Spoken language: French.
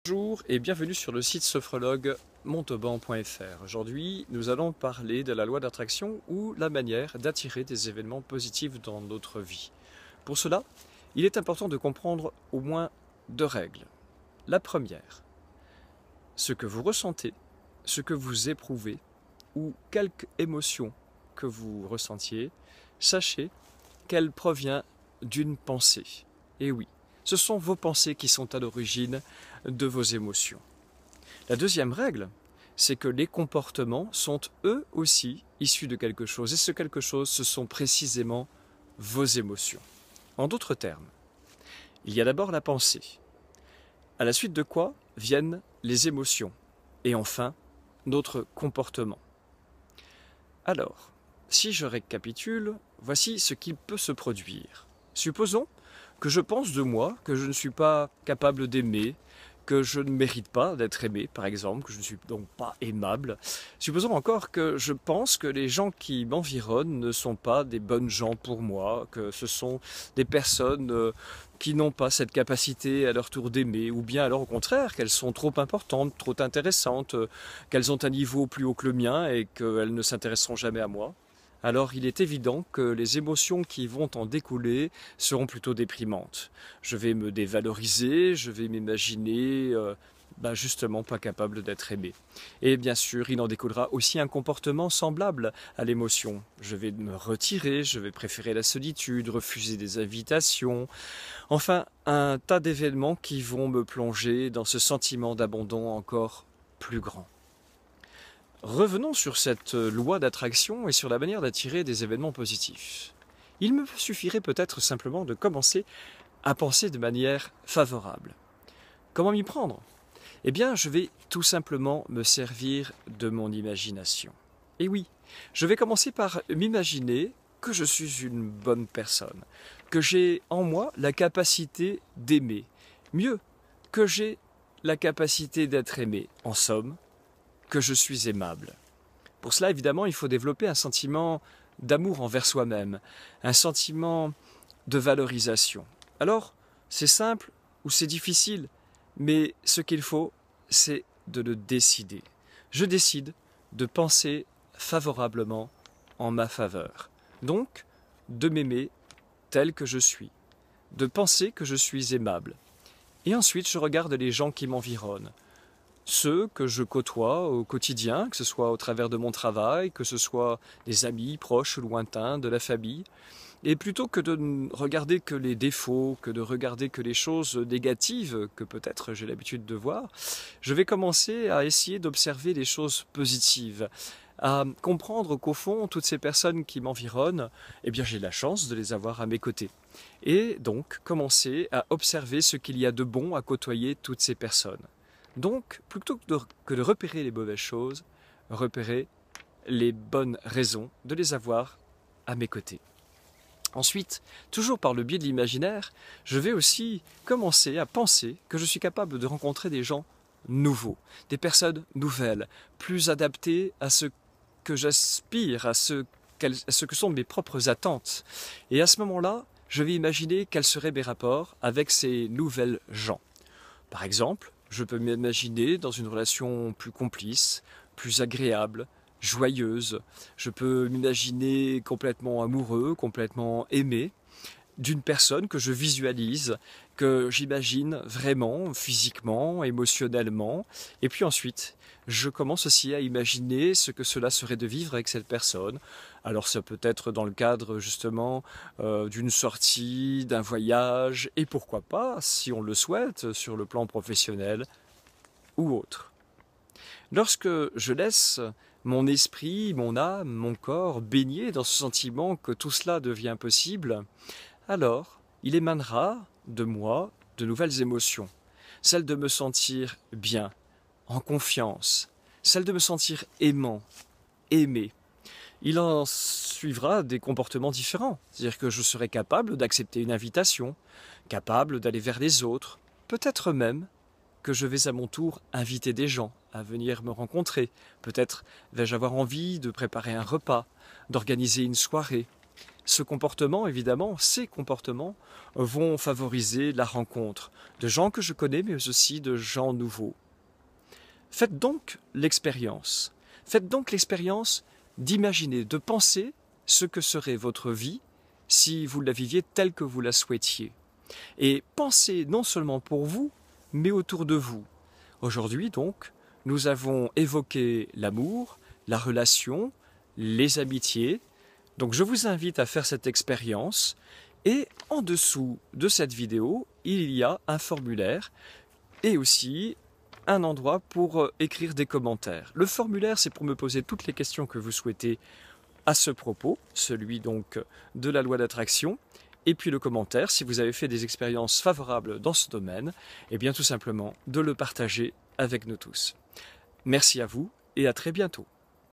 Bonjour et bienvenue sur le site sophrologue-montauban.fr. Aujourd'hui, nous allons parler de la loi d'attraction ou la manière d'attirer des événements positifs dans notre vie. Pour cela, il est important de comprendre au moins deux règles. La première, ce que vous ressentez, ce que vous éprouvez ou quelque émotion que vous ressentiez, sachez qu'elle provient d'une pensée. Et oui, ce sont vos pensées qui sont à l'origine de vos émotions. La deuxième règle, c'est que les comportements sont eux aussi issus de quelque chose. Et ce quelque chose, ce sont précisément vos émotions. En d'autres termes, il y a d'abord la pensée, à la suite de quoi viennent les émotions, et enfin, notre comportement. Alors, si je récapitule, voici ce qui peut se produire. Supposons que je pense de moi que je ne suis pas capable d'aimer, que je ne mérite pas d'être aimé, par exemple, que je ne suis donc pas aimable. Supposons encore que je pense que les gens qui m'environnent ne sont pas des bonnes gens pour moi, que ce sont des personnes qui n'ont pas cette capacité à leur tour d'aimer, ou bien alors au contraire, qu'elles sont trop importantes, trop intéressantes, qu'elles ont un niveau plus haut que le mien et qu'elles ne s'intéresseront jamais à moi. Alors il est évident que les émotions qui vont en découler seront plutôt déprimantes. Je vais me dévaloriser, je vais m'imaginer justement pas capable d'être aimé. Et bien sûr, il en découlera aussi un comportement semblable à l'émotion. Je vais me retirer, je vais préférer la solitude, refuser des invitations. Enfin, un tas d'événements qui vont me plonger dans ce sentiment d'abandon encore plus grand. Revenons sur cette loi d'attraction et sur la manière d'attirer des événements positifs. Il me suffirait peut-être simplement de commencer à penser de manière favorable. Comment m'y prendre? Eh bien, je vais tout simplement me servir de mon imagination. Et oui, je vais commencer par m'imaginer que je suis une bonne personne, que j'ai en moi la capacité d'aimer, mieux, que j'ai la capacité d'être aimé, en somme, que je suis aimable. Pour cela, évidemment, il faut développer un sentiment d'amour envers soi-même, un sentiment de valorisation. Alors, c'est simple ou c'est difficile, mais ce qu'il faut, c'est de le décider. Je décide de penser favorablement en ma faveur. Donc, de m'aimer tel que je suis, de penser que je suis aimable. Et ensuite, je regarde les gens qui m'environnent. Ceux que je côtoie au quotidien, que ce soit au travers de mon travail, que ce soit des amis proches, lointains, de la famille. Et plutôt que de ne regarder que les défauts, que de regarder que les choses négatives que peut-être j'ai l'habitude de voir, je vais commencer à essayer d'observer les choses positives, à comprendre qu'au fond, toutes ces personnes qui m'environnent, eh bien j'ai la chance de les avoir à mes côtés. Et donc commencer à observer ce qu'il y a de bon à côtoyer toutes ces personnes. Donc, plutôt que de repérer les mauvaises choses, repérer les bonnes raisons de les avoir à mes côtés. Ensuite, toujours par le biais de l'imaginaire, je vais aussi commencer à penser que je suis capable de rencontrer des gens nouveaux, des personnes nouvelles, plus adaptées à ce que j'aspire, à ce que sont mes propres attentes. Et à ce moment-là, je vais imaginer quels seraient mes rapports avec ces nouvelles gens. Par exemple, je peux m'imaginer dans une relation plus complice, plus agréable, joyeuse. Je peux m'imaginer complètement amoureux, complètement aimé d'une personne que je visualise, que j'imagine vraiment, physiquement, émotionnellement. Et puis ensuite, je commence aussi à imaginer ce que cela serait de vivre avec cette personne. Alors ça peut être dans le cadre justement d'une sortie, d'un voyage, et pourquoi pas, si on le souhaite, sur le plan professionnel ou autre. Lorsque je laisse mon esprit, mon âme, mon corps baigner dans ce sentiment que tout cela devient possible, alors il émanera de moi de nouvelles émotions, celle de me sentir bien, en confiance, celle de me sentir aimant, aimé. Il en suivra des comportements différents, c'est-à-dire que je serai capable d'accepter une invitation, capable d'aller vers les autres, peut-être même que je vais à mon tour inviter des gens à venir me rencontrer. Peut-être vais-je avoir envie de préparer un repas, d'organiser une soirée. ce comportement, évidemment, ces comportements vont favoriser la rencontre de gens que je connais, mais aussi de gens nouveaux. Faites donc l'expérience. Faites donc l'expérience d'imaginer, de penser ce que serait votre vie si vous la viviez telle que vous la souhaitiez. Et pensez non seulement pour vous, mais autour de vous. Aujourd'hui, donc, nous avons évoqué l'amour, la relation, les amitiés. Donc je vous invite à faire cette expérience. Et en dessous de cette vidéo, il y a un formulaire et aussi un endroit pour écrire des commentaires. Le formulaire, c'est pour me poser toutes les questions que vous souhaitez à ce propos, celui donc de la loi d'attraction. Et puis le commentaire, si vous avez fait des expériences favorables dans ce domaine, eh bien tout simplement de le partager avec nous tous. Merci à vous et à très bientôt.